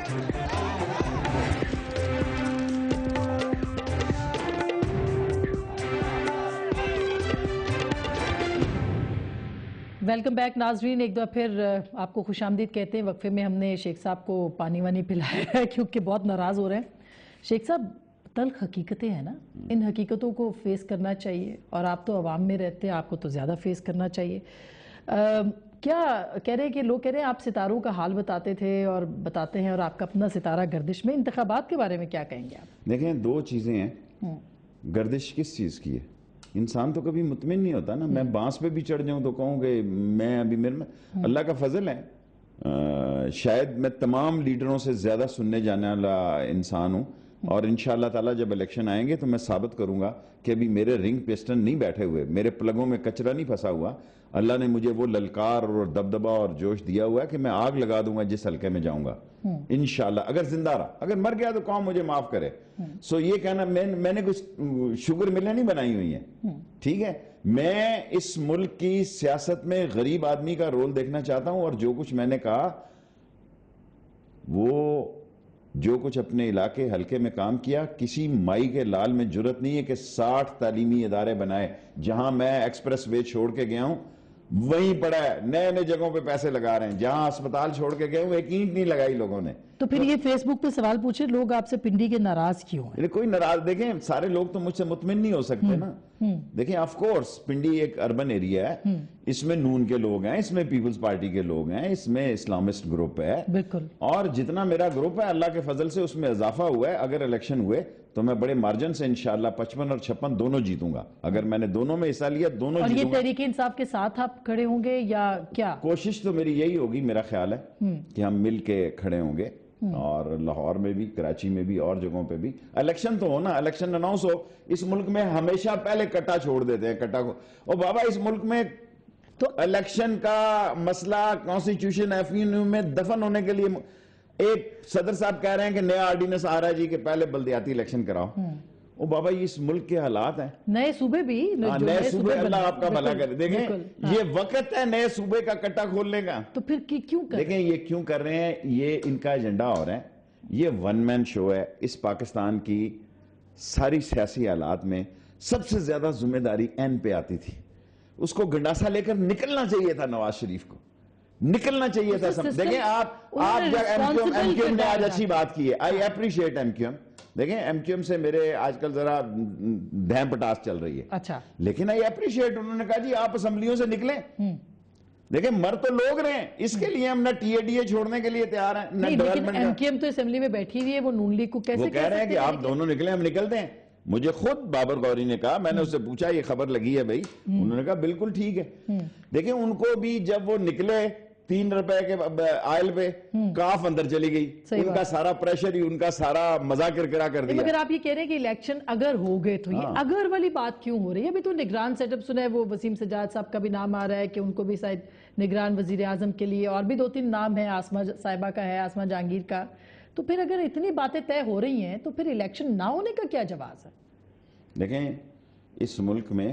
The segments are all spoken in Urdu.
ویلکم بیک ناظرین، ایک دفعہ پھر آپ کو خوش آمدید کہتے ہیں۔ وقفے میں ہم نے شیخ صاحب کو پانی وانی پلایا ہے کیونکہ بہت ناراض ہو رہے ہیں۔ شیخ صاحب، تلخ حقیقتیں ہیں نا، ان حقیقتوں کو فیس کرنا چاہیے، اور آپ تو عوام میں رہتے ہیں، آپ کو تو زیادہ فیس کرنا چاہیے۔ کیا کہہ رہے ہیں کہ لوگ کہہ رہے ہیں آپ ستاروں کا حال بتاتے تھے اور بتاتے ہیں، اور آپ کا اپنا ستارہ گردش میں، انتخابات کے بارے میں کیا کہیں گے آپ؟ دیکھیں، دو چیزیں ہیں۔ گردش کس چیز کی ہے؟ انسان تو کبھی مطمئن نہیں ہوتا نا۔ میں بانس پہ بھی چڑھ جاؤں تو کہوں کہ میں ابھی میرے میں اللہ کا فضل ہے، شاید میں تمام لیڈروں سے زیادہ سننے جانے والا انسان ہوں، اور انشاءاللہ تعالیٰ جب الیکشن آئیں گے تو میں ثابت کروں گا کہ ابھی میرے رنگ پسٹن نہیں بیٹھے ہوئے، میرے پلگوں میں کچرا نہیں پھنسا ہوا۔ اللہ نے مجھے وہ للکار اور دبدبہ اور جوش دیا ہوا ہے کہ میں آگ لگا دوں گا جس حلقے میں جاؤں گا انشاءاللہ، اگر زندہ رہا۔ اگر مر گیا تو قوم مجھے معاف کرے۔ سو یہ کہنا، میں نے کچھ شوگر ملیں نہیں بنائی ہوئی ہیں، ٹھیک ہے؟ میں اس ملک کی سیاست میں غریب آدمی کا رول دیکھنا چاہتا ہوں، اور جو کچھ میں نے کہا، وہ جو کچھ اپنے علاقے حلقے میں کام کیا، کسی مائی کے لال میں جرت نہیں ہے کہ 60 تعلیمی ادارے بنائے۔ جہاں میں ایکسپریس وے چھوڑ کے گیا ہوں وہیں پڑا ہے، نئے نئے جگہوں پہ پیسے لگا رہے ہیں۔ جہاں اسپتال چھوڑ کے گئے ہوں ایک اینٹ نہیں لگائی لوگوں نے۔ تو پھر یہ فیس بک پہ سوال پوچھے لوگ آپ سے پنڈی کے ناراض کیوں ہیں؟ کوئی ناراض، دیکھیں سارے لوگ تو مجھ سے مطمئن نہیں ہو سکتے نا۔ دیکھیں آف کورس پنڈی ایک اربن ایریا ہے، اس میں نون کے لوگ ہیں، اس میں پیپلز پارٹی کے لوگ ہیں، اس میں اسلامسٹ گروپ ہے، بالکل، اور جتنا میرا گروپ ہے اللہ کے فضل سے اس میں اضافہ ہوا ہے۔ اگر الیکشن ہوئے تو میں بڑے مارجن سے انشاءاللہ 55 اور 56 دونوں جیتوں گا۔ اگر میں نے دونوں میں حصہ لیا دونوں اور جیتوں یہ گا۔ تحریک انصاف کے ساتھ آپ کھڑے ہوں گے یا کیا؟ کوشش تو میری یہی ہوگی، میرا خیال ہے کہ ہم مل کے کھڑے ہوں گے، اور لاہور میں بھی، کراچی میں بھی، اور جگہوں پہ بھی۔ الیکشن تو ہونا، الیکشن اناؤنس ہو۔ اس ملک میں ہمیشہ پہلے کٹا چھوڑ دیتے ہیں، کٹا کو۔ اور بابا اس ملک میں تو الیکشن کا مسئلہ کانسٹیٹیوشن ایفینیو میں دفن ہونے کے لیے ایک صدر صاحب کہہ رہے ہیں کہ نیا آرڈیننس آ رہا ہے جی کہ پہلے بلدیاتی الیکشن کراؤ۔ او بابا یہ اس ملک کے حالات ہیں، نئے صوبے بھی، نئے صوبے، اللہ آپ کا بھلا کرے۔ دیکھیں یہ وقت ہے نئے صوبے کا کٹا کھولنے کا۔ تو پھر کیوں کر دیکھیں یہ کیوں کر رہے ہیں، یہ ان کا ایجنڈا اور ہے۔ یہ ون مین شو ہے۔ اس پاکستان کی ساری سیاسی حالات میں سب سے زیادہ ذمہ داری این پہ آتی تھی۔ اس کو گنڈاسا لے کر نکلنا چاہیے تھا، نواز شریف کو نکلنا چاہیے تھا۔ دیکھیں آپ جب ایم کیو ایم نے آج اچھی بات کی ہے، I appreciate MQM. دیکھیں ایم کیو ایم سے میرے آج کل ذرا دھیم پٹاس چل رہی ہے، اچھا، لیکن آئی اپریشیٹ، انہوں نے کہا جی آپ اسمبلیوں سے نکلیں۔ دیکھیں مر تو لوگ رہے ہیں، اس کے لیے ہم نہ ٹی اے ڈی اے چھوڑنے کے لیے تیار ہیں نہ ڈیولپمنٹ۔ ایم کیو ایم تو اسمبلی میں بیٹھی ہوئی ہے، وہ نون لیگ کو کیسے وہ کہہ رہے ہیں کہ آپ دونوں نکلیں، ہم نکلتے ہیں۔ مجھے خود بابر غوری نے کہا، میں نے اس سے پوچھا یہ خبر لگی ہے بھائی؟ انہوں نے کہا بالکل ٹھیک ہے۔ دیکھیں ان کو بھی جب وہ نکلے 3 روپے کے آئل پہ، کاف اندر چلی گئی، ان کا سارا پریشر ہی، ان کا سارا مزاق کرکرا کر دیا۔ مگر آپ یہ کہہ رہے ہیں کہ الیکشن اگر ہو گئے تو یہ اگر والی بات کیوں ہو رہی ہے؟ ابھی تو نگران سیٹ اپ سنا ہے، وہ وسیم سجاد صاحب کا بھی نام آ رہا ہے کہ ان کو بھی شاید نگران وزیر اعظم کے لیے، اور بھی 2-3 نام ہیں، آسمہ صاحبہ کا ہے، آسمہ جہانگیر کا۔ تو پھر اگر اتنی باتیں طے ہو رہی ہیں تو پھر الیکشن نہ ہونے کا کیا جواز ہے؟ دیکھیں اس ملک میں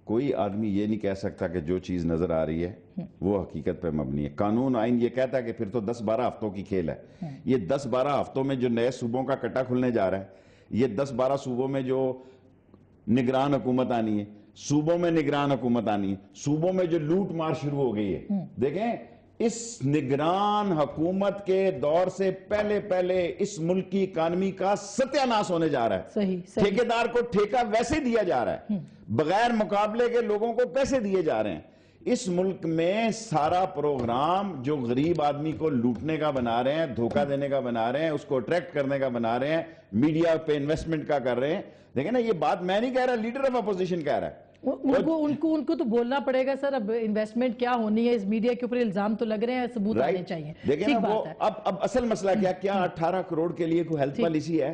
کوئی آدمی یہ نہیں کہہ سکتا کہ جو چیز نظر آ رہی ہے وہ حقیقت پہ مبنی ہے۔ قانون آئین یہ کہتا ہے کہ پھر تو 10-12 ہفتوں کی کھیل ہے۔ یہ 10-12 ہفتوں میں جو نئے صوبوں کا کٹا کھلنے جا رہا ہے، یہ 10-12 صوبوں میں جو نگران حکومت آنی ہے، صوبوں میں نگران حکومت آنی ہے، صوبوں میں جو لوٹ مار شروع ہو گئی ہے۔ دیکھیں اس نگران حکومت کے دور سے پہلے اس ملک کی اکانومی کا ستیہ ناش ہونے جا رہا ہے۔ ٹھیکیدار کو ٹھیکہ ویسے دیا جا رہا ہے، بغیر مقابلے کے لوگوں کو پیسے دیے جا رہے ہیں۔ اس ملک میں سارا پروگرام جو غریب آدمی کو لوٹنے کا بنا رہے ہیں، دھوکہ دینے کا بنا رہے ہیں، اس کو اٹریکٹ کرنے کا بنا رہے ہیں، میڈیا پہ انویسٹمنٹ کا کر رہے ہیں۔ دیکھیں نا یہ بات میں نہیں کہہ رہا، لیڈر آف اپوزیشن کہہ رہا ہے۔ ان کو تو بولنا پڑے گا سر، اب انویسٹمنٹ کیا ہونی ہے، اس میڈیا کے اوپر الزام تو لگ رہے ہیں، ثبوت آنے چاہیے۔ دیکھیں نا وہ اب اصل مسئلہ کیا 18 کروڑ کے لیے کوئی ہیلتھ پالیسی ہے؟